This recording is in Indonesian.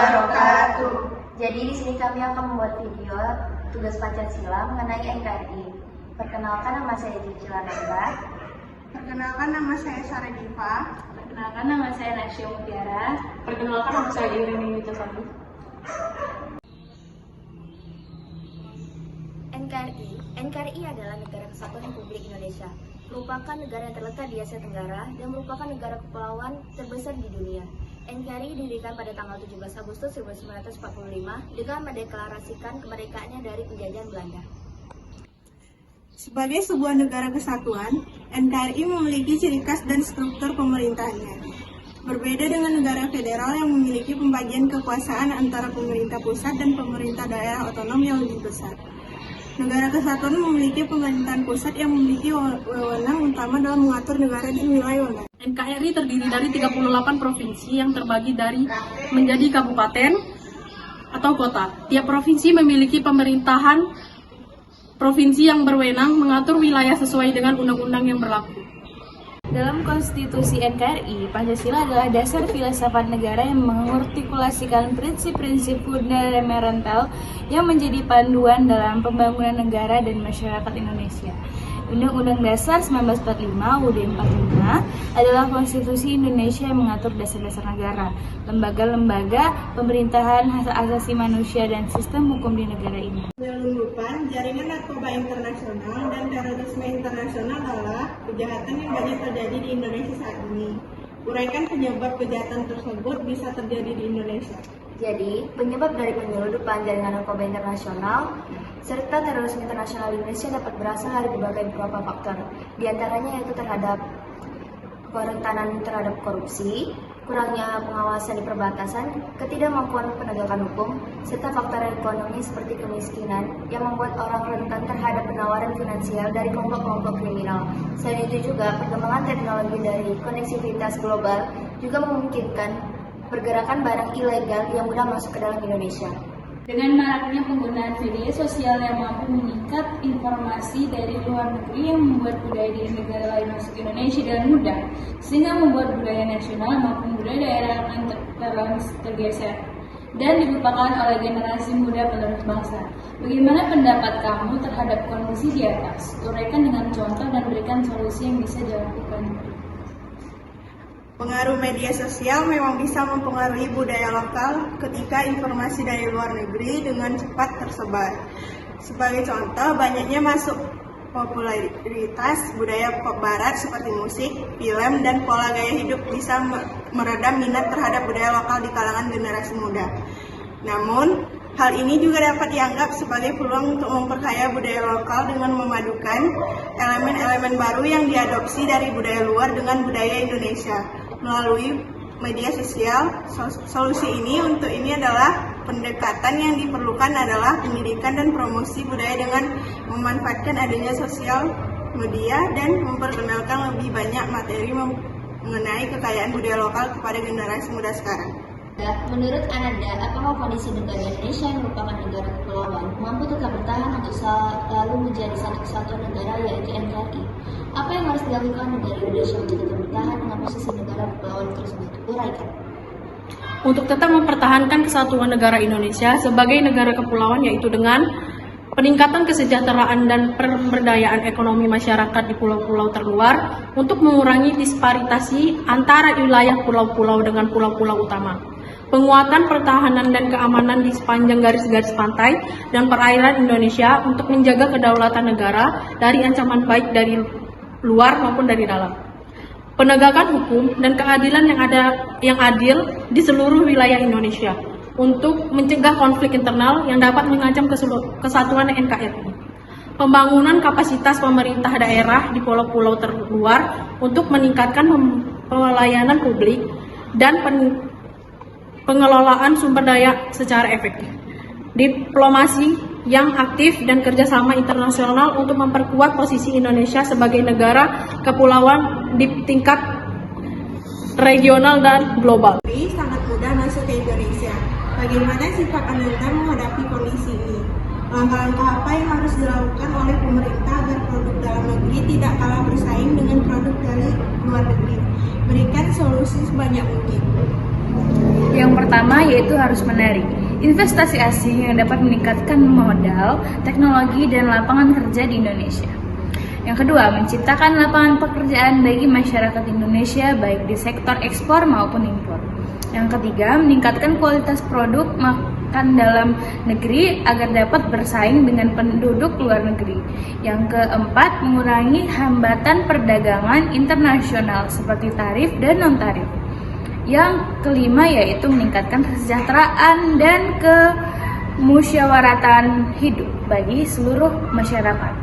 wabarakatuh. Jadi di sini kami akan membuat video tugas Pancasila mengenai NKRI. Perkenalkan, nama saya Cicila Nanda. Perkenalkan, nama saya Sarah Diva. Perkenalkan, nama saya Nasya Mutiara. Perkenalkan, nama saya Irini Witasari. NKRI adalah Negara Kesatuan Republik Indonesia, merupakan negara yang terletak di Asia Tenggara dan merupakan negara kepulauan terbesar di dunia. NKRI didirikan pada tanggal 17 Agustus 1945 dengan mendeklarasikan kemerdekaannya dari penjajahan Belanda. Sebagai sebuah negara kesatuan, NKRI memiliki ciri khas dan struktur pemerintahannya. Berbeda dengan negara federal yang memiliki pembagian kekuasaan antara pemerintah pusat dan pemerintah daerah otonom yang lebih besar. Negara kesatuan memiliki pemerintahan pusat yang memiliki wewenang utama dalam mengatur negara dan wilayah wewenang. NKRI terdiri dari 38 provinsi yang terbagi menjadi kabupaten atau kota. Tiap provinsi memiliki pemerintahan provinsi yang berwenang mengatur wilayah sesuai dengan undang-undang yang berlaku. Dalam konstitusi NKRI, Pancasila adalah dasar filsafat negara yang mengartikulasikan prinsip-prinsip fundamental yang menjadi panduan dalam pembangunan negara dan masyarakat Indonesia. Undang-Undang Dasar 1945 UUD 45 adalah konstitusi Indonesia yang mengatur dasar-dasar negara, lembaga-lembaga, pemerintahan, hak asasi manusia, dan sistem hukum di negara ini. Penyelundupan, jaringan narkoba internasional, dan terorisme internasional adalah kejahatan yang banyak terjadi di Indonesia saat ini. Uraikan penyebab kejahatan tersebut bisa terjadi di Indonesia. Jadi, penyebab dari penyelundupan jaringan narkoba internasional serta terorisme internasional di Indonesia dapat berasal dari berbagai beberapa faktor. Di antaranya yaitu terhadap kerentanan terhadap korupsi, kurangnya pengawasan di perbatasan, ketidakmampuan penegakan hukum, serta faktor ekonomi seperti kemiskinan yang membuat orang rentan terhadap penawaran finansial dari kelompok-kelompok kriminal. Selain itu juga, perkembangan teknologi dari koneksivitas global juga memungkinkan pergerakan barang ilegal yang mudah masuk ke dalam Indonesia. Dengan maraknya penggunaan media sosial yang mampu mengikat informasi dari luar negeri yang membuat budaya di negara lain masuk ke Indonesia dengan mudah, sehingga membuat budaya nasional maupun budaya daerah akan tergeser dan dilupakan oleh generasi muda penerus bangsa. Bagaimana pendapat kamu terhadap kondisi di atas? Uraikan dengan contoh dan berikan solusi yang bisa dilakukan. Pengaruh media sosial memang bisa mempengaruhi budaya lokal ketika informasi dari luar negeri dengan cepat tersebar. Sebagai contoh, banyaknya masuk popularitas budaya pop barat seperti musik, film, dan pola gaya hidup bisa meredam minat terhadap budaya lokal di kalangan generasi muda. Namun, hal ini juga dapat dianggap sebagai peluang untuk memperkaya budaya lokal dengan memadukan elemen-elemen baru yang diadopsi dari budaya luar dengan budaya Indonesia. Melalui media sosial, solusi ini adalah pendekatan yang diperlukan adalah pendidikan dan promosi budaya dengan memanfaatkan adanya sosial media dan memperkenalkan lebih banyak materi mengenai kekayaan budaya lokal kepada generasi muda sekarang. Menurut Ananda, apakah kondisi negara Indonesia yang merupakan negara kepulauan mampu tetap bertahan untuk selalu menjadi satu kesatuan negara yaitu NKRI? Apa yang harus dilakukan negara Indonesia untuk tetap bertahan dengan posisi negara kepulauan tersebut? Uraikan. Untuk tetap mempertahankan kesatuan negara Indonesia sebagai negara kepulauan yaitu dengan peningkatan kesejahteraan dan pemberdayaan ekonomi masyarakat di pulau-pulau terluar untuk mengurangi disparitasi antara wilayah pulau-pulau dengan pulau-pulau utama. Penguatan pertahanan dan keamanan di sepanjang garis-garis pantai dan perairan Indonesia untuk menjaga kedaulatan negara dari ancaman baik dari luar maupun dari dalam. Penegakan hukum dan keadilan yang adil di seluruh wilayah Indonesia untuk mencegah konflik internal yang dapat mengancam kesatuan NKRI. Pembangunan kapasitas pemerintah daerah di pulau-pulau terluar untuk meningkatkan pelayanan publik dan pengelolaan sumber daya secara efektif. Diplomasi yang aktif dan kerjasama internasional untuk memperkuat posisi Indonesia sebagai negara kepulauan di tingkat regional dan global. Sangat mudah masuk ke Indonesia. Bagaimana sikap Ananda menghadapi kondisi ini? Langkah-langkah apa yang harus dilakukan oleh pemerintah agar produk dalam negeri tidak kalah bersaing dengan produk dari luar negeri? Berikan solusi sebanyak mungkin. Yang pertama yaitu harus menarik investasi asing yang dapat meningkatkan modal, teknologi, dan lapangan kerja di Indonesia. Yang kedua, menciptakan lapangan pekerjaan bagi masyarakat Indonesia baik di sektor ekspor maupun impor. Yang ketiga, meningkatkan kualitas produk makan dalam negeri agar dapat bersaing dengan penduduk luar negeri. Yang keempat, mengurangi hambatan perdagangan internasional seperti tarif dan non-tarif. Yang kelima yaitu meningkatkan kesejahteraan dan kemusyawaratan hidup bagi seluruh masyarakat.